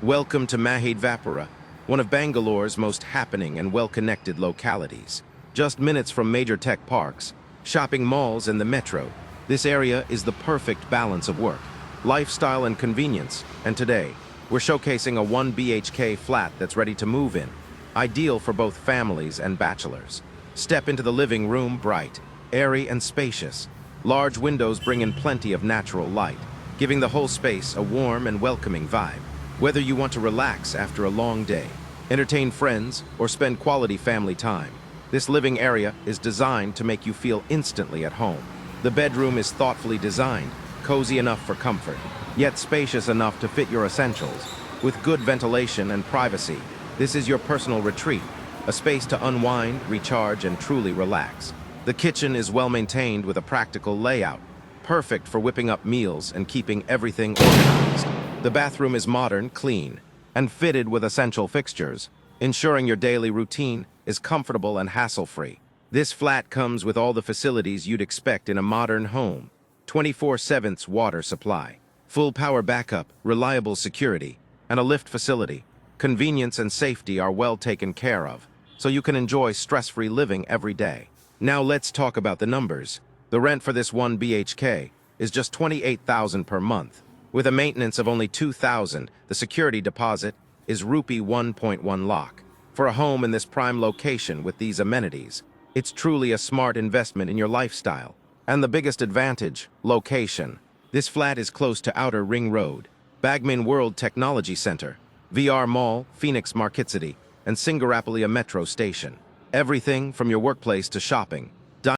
Welcome to Mahadevapura, one of Bangalore's most happening and well-connected localities. Just minutes from major tech parks, shopping malls, and the metro, this area is the perfect balance of work, lifestyle, and convenience. And today, we're showcasing a 1 BHK flat that's ready to move in, ideal for both families and bachelors. Step into the living room, bright, airy, and spacious. Large windows bring in plenty of natural light, giving the whole space a warm and welcoming vibe. Whether you want to relax after a long day, entertain friends, or spend quality family time, this living area is designed to make you feel instantly at home. The bedroom is thoughtfully designed, cozy enough for comfort, yet spacious enough to fit your essentials. With good ventilation and privacy, this is your personal retreat, a space to unwind, recharge, and truly relax. The kitchen is well maintained with a practical layout, perfect for whipping up meals and keeping everything organized. The bathroom is modern, clean, and fitted with essential fixtures, ensuring your daily routine is comfortable and hassle-free. This flat comes with all the facilities you'd expect in a modern home: 24/7 water supply, full power backup, reliable security, and a lift facility. Convenience and safety are well taken care of, so you can enjoy stress-free living every day. Now let's talk about the numbers. The rent for this 1 BHK is just $28,000 per month. With a maintenance of only $2,000, the security deposit is rupee 1.1 lakh. For a home in this prime location with these amenities, it's truly a smart investment in your lifestyle. And the biggest advantage, location. This flat is close to Outer Ring Road, Bagmin World Technology Center, VR Mall, Phoenix Market City, and Singarapalia Metro Station. Everything from your workplace to shopping,